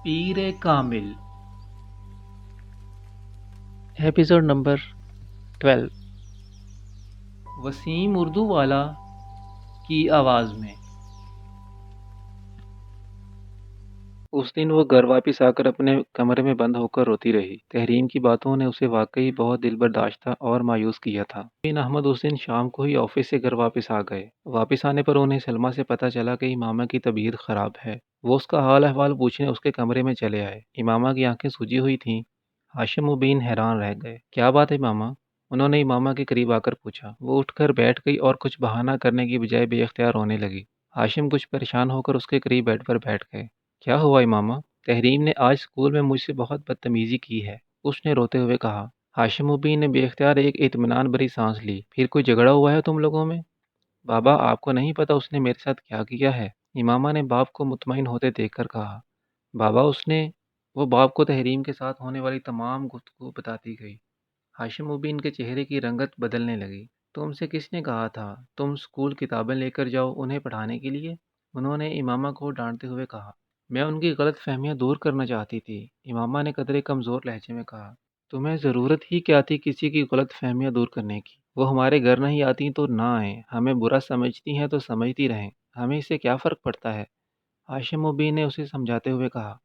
Peer Kamil episode number 12 Wasim Urdu والا کی آواز میں۔ اس دن وہ گھر واپس آ کر اپنے کمرے میں بند ہو کر روتی رہی۔ تحریم کی باتوں نے اسے واقعی بہت دل برداشتہ اور مایوس کیا تھا۔ بن احمد اس دن شام کو ہی آفس سے گھر واپس آ گئے۔ واپس آنے پر انہیں سلمیٰ سے پتہ چلا کہ امامہ کی طبیعت خراب ہے۔ وہ اس کا حال احوال پوچھنے اس کے کمرے میں چلے آئے۔ امامہ کی آنکھیں سوجی ہوئی تھیں۔ ہاشم و بین حیران رہ گئے۔ کیا بات ہے امامہ؟ انہوں نے امامہ کے قریب آ کر پوچھا۔ وہ اٹھ کر بیٹھ گئی اور کچھ بہانہ کرنے کی بجائے بے اختیار رونے لگی۔ ہاشم کچھ پریشان ہو کر اس کے قریب بیڈ پر بیٹھ گئے۔ کیا ہوا امامہ؟ تحریم نے آج اسکول میں مجھ سے بہت بدتمیزی کی ہے، اس نے روتے ہوئے کہا۔ ہاشم مبین نے بے اختیار ایک اطمینان بھری سانس لی۔ پھر کوئی جھگڑا ہوا ہے تم لوگوں میں؟ بابا آپ کو نہیں پتا اس نے میرے ساتھ کیا کیا ہے؟ امامہ نے باپ کو مطمئن ہوتے دیکھ کر کہا۔ بابا وہ باپ کو تحریم کے ساتھ ہونے والی تمام گفتگو بتاتی گئی۔ ہاشم مبین کے چہرے کی رنگت بدلنے لگی۔ تم سے کس نے کہا تھا تم اسکول کتابیں لے کر جاؤ انہیں پڑھانے کے لیے؟ انہوں نے امامہ کو ڈانٹتے ہوئے کہا۔ میں ان کی غلط فہمیاں دور کرنا چاہتی تھی، امامہ نے قدرے کمزور لہجے میں کہا۔ تمہیں ضرورت ہی کیا تھی کسی کی غلط فہمیاں دور کرنے کی؟ وہ ہمارے گھر نہیں آتی تو نہ آئیں، ہمیں برا سمجھتی ہیں تو سمجھتی رہیں، ہمیں اس سے کیا فرق پڑتا ہے؟ ہاشم مبین نے اسے سمجھاتے ہوئے کہا۔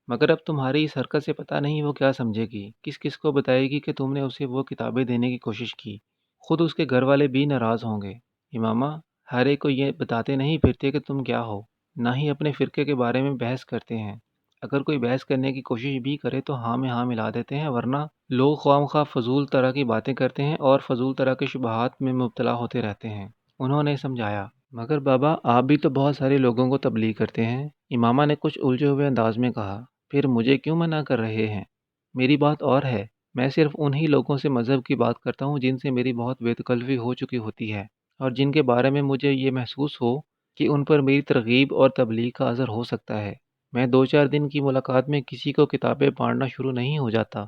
مگر اب تمہاری اس حرکت سے پتہ نہیں وہ کیا سمجھے گی، کس کس کو بتائے گی کہ تم نے اسے وہ کتابیں دینے کی کوشش کی؟ خود اس کے گھر والے بھی ناراض ہوں گے۔ امامہ ہر ایک کو یہ بتاتے نہیں پھرتے کہ تم کیا ہو، نہ ہی اپنے فرقے کے بارے میں بحث کرتے ہیں۔ اگر کوئی بحث کرنے کی کوشش بھی کرے تو ہاں میں ہاں ملا دیتے ہیں، ورنہ لوگ خواہ مخواہ فضول طرح کی باتیں کرتے ہیں اور فضول طرح کے شبہات میں مبتلا ہوتے رہتے ہیں، انہوں نے سمجھایا۔ مگر بابا آپ بھی تو بہت سارے لوگوں کو تبلیغ کرتے ہیں، امامہ نے کچھ الجھے ہوئے انداز میں کہا۔ پھر مجھے کیوں منع کر رہے ہیں؟ میری بات اور ہے، میں صرف انہی لوگوں سے مذہب کی بات کرتا ہوں جن سے میری بہت بے تکلفی ہو چکی ہوتی ہے، اور جن کے بارے میں مجھے یہ محسوس ہو کہ ان پر میری ترغیب اور تبلیغ کا اثر ہو سکتا ہے۔ میں 2-4 دن کی ملاقات میں کسی کو کتابیں بانٹنا شروع نہیں ہو جاتا،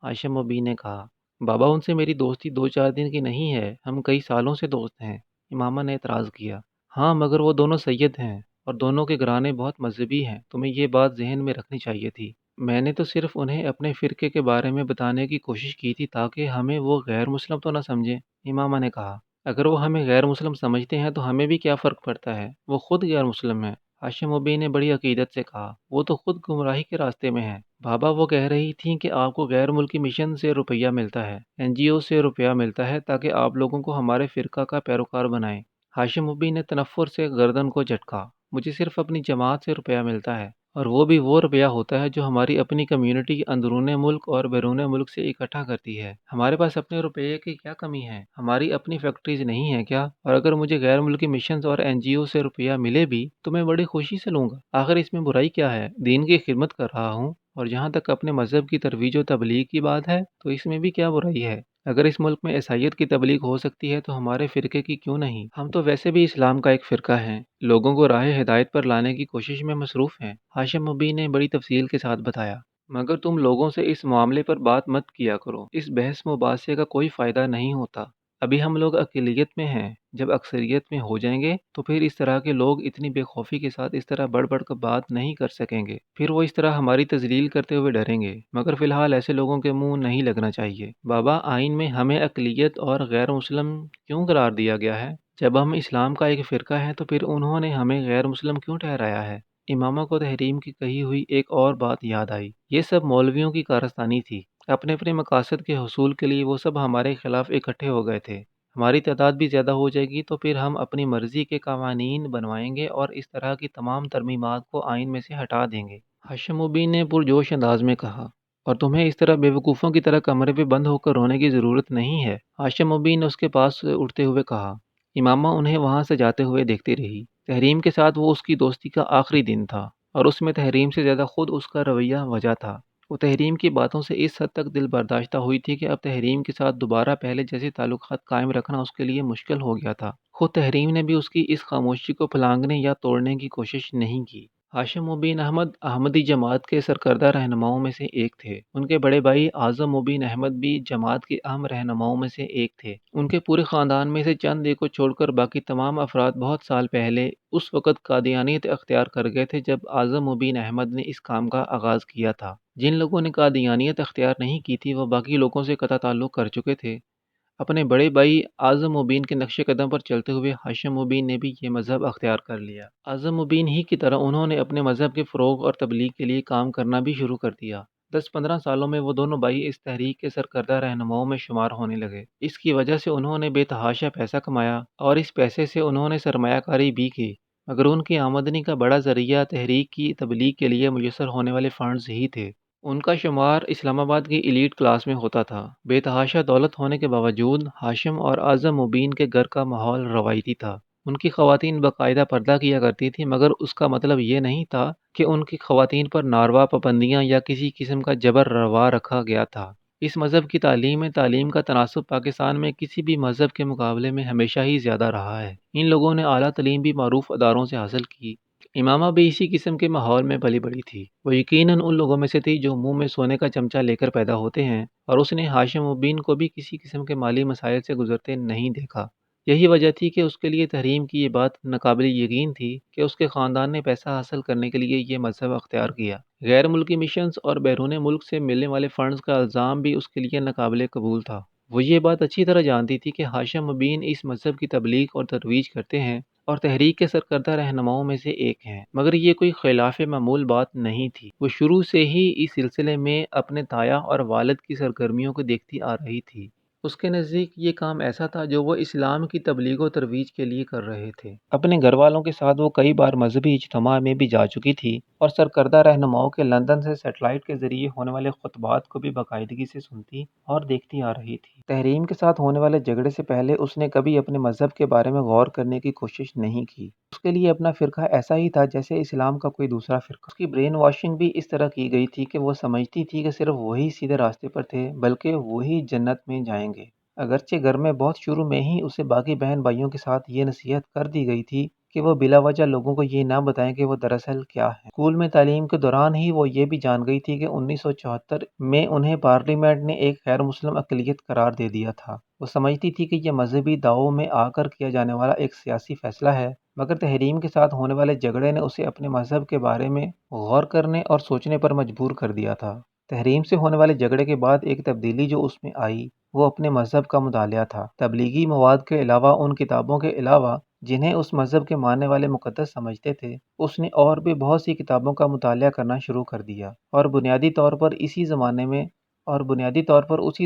ہاشم مبین نے کہا۔ بابا ان سے میری دوستی 2-4 دن کی نہیں ہے، ہم کئی سالوں سے دوست ہیں، امامہ نے اعتراض کیا۔ ہاں مگر وہ دونوں سید ہیں اور دونوں کے گھرانے بہت مذہبی ہیں، تمہیں یہ بات ذہن میں رکھنی چاہیے تھی۔ میں نے تو صرف انہیں اپنے فرقے کے بارے میں بتانے کی کوشش کی تھی تاکہ ہمیں وہ غیر مسلم تو نہ سمجھیں، امامہ نے کہا۔ اگر وہ ہمیں غیر مسلم سمجھتے ہیں تو ہمیں بھی کیا فرق پڑتا ہے، وہ خود غیر مسلم ہیں، ہاشم مبین نے بڑی عقیدت سے کہا۔ وہ تو خود گمراہی کے راستے میں ہیں۔ بابا وہ کہہ رہی تھیں کہ آپ کو غیر ملکی مشن سے روپیہ ملتا ہے، NGO سے روپیہ ملتا ہے تاکہ آپ لوگوں کو ہمارے فرقہ کا پیروکار بنائیں۔ ہاشم مبین نے تنفر سے گردن کو جھٹکا۔ مجھے صرف اپنی جماعت سے روپیہ ملتا ہے، اور وہ بھی وہ روپیہ ہوتا ہے جو ہماری اپنی کمیونٹی اندرون ملک اور بیرون ملک سے اکٹھا کرتی ہے۔ ہمارے پاس اپنے روپیے کی کیا کمی ہے؟ ہماری اپنی فیکٹریز نہیں ہیں کیا؟ اور اگر مجھے غیر ملکی مشنز اور NGO سے روپیہ ملے بھی تو میں بڑی خوشی سے لوں گا، آخر اس میں برائی کیا ہے؟ دین کی خدمت کر رہا ہوں، اور جہاں تک اپنے مذہب کی ترویج و تبلیغ کی بات ہے تو اس میں بھی کیا برائی ہے؟ اگر اس ملک میں عیسائیت کی تبلیغ ہو سکتی ہے تو ہمارے فرقے کی کیوں نہیں؟ ہم تو ویسے بھی اسلام کا ایک فرقہ ہیں، لوگوں کو راہ ہدایت پر لانے کی کوشش میں مصروف ہیں، ہاشم مبین نے بڑی تفصیل کے ساتھ بتایا۔ مگر تم لوگوں سے اس معاملے پر بات مت کیا کرو، اس بحث مباحثے کا کوئی فائدہ نہیں ہوتا۔ ابھی ہم لوگ اقلیت میں ہیں، جب اکثریت میں ہو جائیں گے تو پھر اس طرح کے لوگ اتنی بے خوفی کے ساتھ اس طرح بڑھ بڑھ کر بات نہیں کر سکیں گے، پھر وہ اس طرح ہماری تذلیل کرتے ہوئے ڈریں گے۔ مگر فی الحال ایسے لوگوں کے منہ نہیں لگنا چاہیے۔ بابا آئین میں ہمیں اقلیت اور غیر مسلم کیوں قرار دیا گیا ہے؟ جب ہم اسلام کا ایک فرقہ ہے تو پھر انہوں نے ہمیں غیر مسلم کیوں ٹھہرایا ہے؟ امامہ کو تحریم کی کہی ہوئی ایک اور بات یاد آئی۔ یہ سب مولویوں کی کارستانی تھی، اپنے اپنے مقاصد کے حصول کے لیے وہ سب ہمارے خلاف اکٹھے ہو گئے تھے۔ ہماری تعداد بھی زیادہ ہو جائے گی تو پھر ہم اپنی مرضی کے قوانین بنوائیں گے اور اس طرح کی تمام ترمیمات کو آئین میں سے ہٹا دیں گے، ہاشم مبین نے پرجوش انداز میں کہا۔ اور تمہیں اس طرح بے وقوفوں کی طرح کمرے پہ بند ہو کر رونے کی ضرورت نہیں ہے، ہاشم مبین نے اس کے پاس اٹھتے ہوئے کہا۔ امامہ انہیں وہاں سے جاتے ہوئے دیکھتی رہی۔ تحریم کے ساتھ وہ اس کی دوستی کا آخری دن تھا، اور اس میں تحریم سے زیادہ خود اس کا رویہ وجہ تھا۔ وہ تحریم کی باتوں سے اس حد تک دل برداشتہ ہوئی تھی کہ اب تحریم کے ساتھ دوبارہ پہلے جیسے تعلقات قائم رکھنا اس کے لیے مشکل ہو گیا تھا۔ خود تحریم نے بھی اس کی اس خاموشی کو پھلانگنے یا توڑنے کی کوشش نہیں کی۔ ہاشم مبین احمد احمدی جماعت کے سرکردہ رہنماؤں میں سے ایک تھے۔ ان کے بڑے بھائی اعظم مبین احمد بھی جماعت کے اہم رہنماؤں میں سے ایک تھے۔ ان کے پورے خاندان میں سے چند ایک کو چھوڑ کر باقی تمام افراد بہت سال پہلے اس وقت قادیانیت اختیار کر گئے تھے جب اعظم مبین احمد نے اس کام کا آغاز کیا تھا۔ جن لوگوں نے قادیانیت اختیار نہیں کی تھی وہ باقی لوگوں سے قطع تعلق کر چکے تھے۔ اپنے بڑے بھائی اعظم مبین کے نقش قدم پر چلتے ہوئے ہاشم مبین نے بھی یہ مذہب اختیار کر لیا۔ اعظم مبین ہی کی طرح انہوں نے اپنے مذہب کے فروغ اور تبلیغ کے لیے کام کرنا بھی شروع کر دیا۔ 10-15 سالوں میں وہ دونوں بھائی اس تحریک کے سرکردہ رہنماؤں میں شمار ہونے لگے۔ اس کی وجہ سے انہوں نے بے تحاشا پیسہ کمایا اور اس پیسے سے انہوں نے سرمایہ کاری بھی کی، مگر ان کی آمدنی کا بڑا ذریعہ تحریک کی تبلیغ کے لیے میسر ہونے والے فنڈز ہی تھے۔ ان کا شمار اسلام آباد کی ایلیٹ کلاس میں ہوتا تھا۔ بے تحاشا دولت ہونے کے باوجود ہاشم اور اعظم مبین کے گھر کا ماحول روایتی تھا۔ ان کی خواتین باقاعدہ پردہ کیا کرتی تھیں، مگر اس کا مطلب یہ نہیں تھا کہ ان کی خواتین پر ناروا پابندیاں یا کسی قسم کا جبر روا رکھا گیا تھا۔ اس مذہب کی تعلیم کا تناسب پاکستان میں کسی بھی مذہب کے مقابلے میں ہمیشہ ہی زیادہ رہا ہے۔ ان لوگوں نے اعلیٰ تعلیم بھی معروف اداروں سے حاصل کی۔ امامہ بھی اسی قسم کے ماحول میں پلی بڑھی تھی۔ وہ یقیناً ان لوگوں میں سے تھی جو منہ میں سونے کا چمچہ لے کر پیدا ہوتے ہیں، اور اس نے ہاشم مبین کو بھی کسی قسم کے مالی مسائل سے گزرتے نہیں دیکھا۔ یہی وجہ تھی کہ اس کے لیے تحریم کی یہ بات ناقابل یقین تھی کہ اس کے خاندان نے پیسہ حاصل کرنے کے لیے یہ مذہب اختیار کیا۔ غیر ملکی مشنز اور بیرون ملک سے ملنے والے فنڈز کا الزام بھی اس کے لیے ناقابل قبول تھا۔ وہ یہ بات اچھی طرح جانتی تھی کہ ہاشم مبین اس مذہب کی تبلیغ اور ترویج کرتے ہیں اور تحریک کے سرکردہ رہنماؤں میں سے ایک ہیں، مگر یہ کوئی خلاف معمول بات نہیں تھی۔ وہ شروع سے ہی اس سلسلے میں اپنے تایا اور والد کی سرگرمیوں کو دیکھتی آ رہی تھی۔ اس کے نزدیک یہ کام ایسا تھا جو وہ اسلام کی تبلیغ و ترویج کے لیے کر رہے تھے۔ اپنے گھر والوں کے ساتھ وہ کئی بار مذہبی اجتماع میں بھی جا چکی تھی اور سرکردہ رہنماؤں کے لندن سے سیٹلائٹ کے ذریعے ہونے والے خطبات کو بھی باقاعدگی سے سنتی اور دیکھتی آ رہی تھی۔ تحریم کے ساتھ ہونے والے جھگڑے سے پہلے اس نے کبھی اپنے مذہب کے بارے میں غور کرنے کی کوشش نہیں کی۔ اس کے لیے اپنا فرقہ ایسا ہی تھا جیسے اسلام کا کوئی دوسرا فرقہ۔ اس کی برین واشنگ بھی اس طرح کی گئی تھی کہ وہ سمجھتی تھی کہ صرف وہی سیدھے راستے پر تھے، بلکہ وہی جنت میں جائیں گے۔ اگرچہ گھر میں بہت شروع میں ہی اسے باقی بہن بھائیوں کے ساتھ یہ نصیحت کر دی گئی تھی کہ وہ بلا وجہ لوگوں کو یہ نہ بتائیں کہ وہ دراصل کیا ہے۔ اسکول میں تعلیم کے دوران ہی وہ یہ بھی جان گئی تھی کہ 1974 میں انہیں پارلیمنٹ نے ایک غیر مسلم اقلیت قرار دے دیا تھا۔ وہ سمجھتی تھی کہ یہ مذہبی دعووں میں آ کر کیا جانے والا ایک سیاسی فیصلہ ہے، مگر تحریم کے ساتھ ہونے والے جھگڑے نے اسے اپنے مذہب کے بارے میں غور کرنے اور سوچنے پر مجبور کر دیا تھا۔ تحریم سے ہونے والے جھگڑے کے بعد ایک تبدیلی جو اس میں آئی وہ اپنے مذہب کا مطالعہ تھا۔ تبلیغی مواد کے علاوہ، ان کتابوں کے علاوہ جنہیں اس مذہب کے ماننے والے مقدس سمجھتے تھے، اس نے اور بھی بہت سی کتابوں کا مطالعہ کرنا شروع کر دیا، اور بنیادی طور پر اسی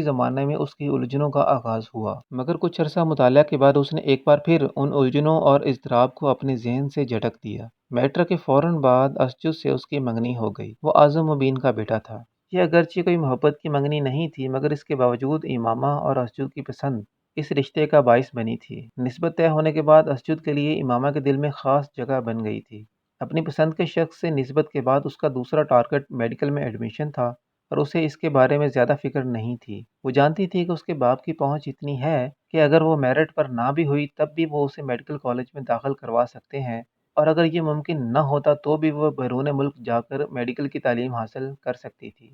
زمانے میں اس کی الجھنوں کا آغاز ہوا۔ مگر کچھ عرصہ مطالعہ کے بعد اس نے ایک بار پھر ان الجھنوں اور اضطراب کو اپنے ذہن سے جھٹک دیا۔ میٹرک کے فوراً بعد اسجد سے اس کی منگنی ہو گئی۔ وہ اعظم مبین کا بیٹا تھا۔ یہ اگرچہ کوئی محبت کی منگنی نہیں تھی، مگر اس کے باوجود امامہ اور اسجد کی پسند اس رشتے کا باعث بنی تھی۔ نسبت طے ہونے کے بعد اسجد کے لیے امامہ کے دل میں خاص جگہ بن گئی تھی۔ اپنی پسند کے شخص سے نسبت کے بعد اس کا دوسرا ٹارگٹ میڈیکل میں ایڈمیشن تھا، اور اسے اس کے بارے میں زیادہ فکر نہیں تھی۔ وہ جانتی تھی کہ اس کے باپ کی پہنچ اتنی ہے کہ اگر وہ میرٹ پر نہ بھی ہوئی تب بھی وہ اسے میڈیکل کالج میں داخل کروا سکتے ہیں، اور اگر یہ ممکن نہ ہوتا تو بھی وہ بیرون ملک جا کر میڈیکل کی تعلیم حاصل کر سکتی تھی۔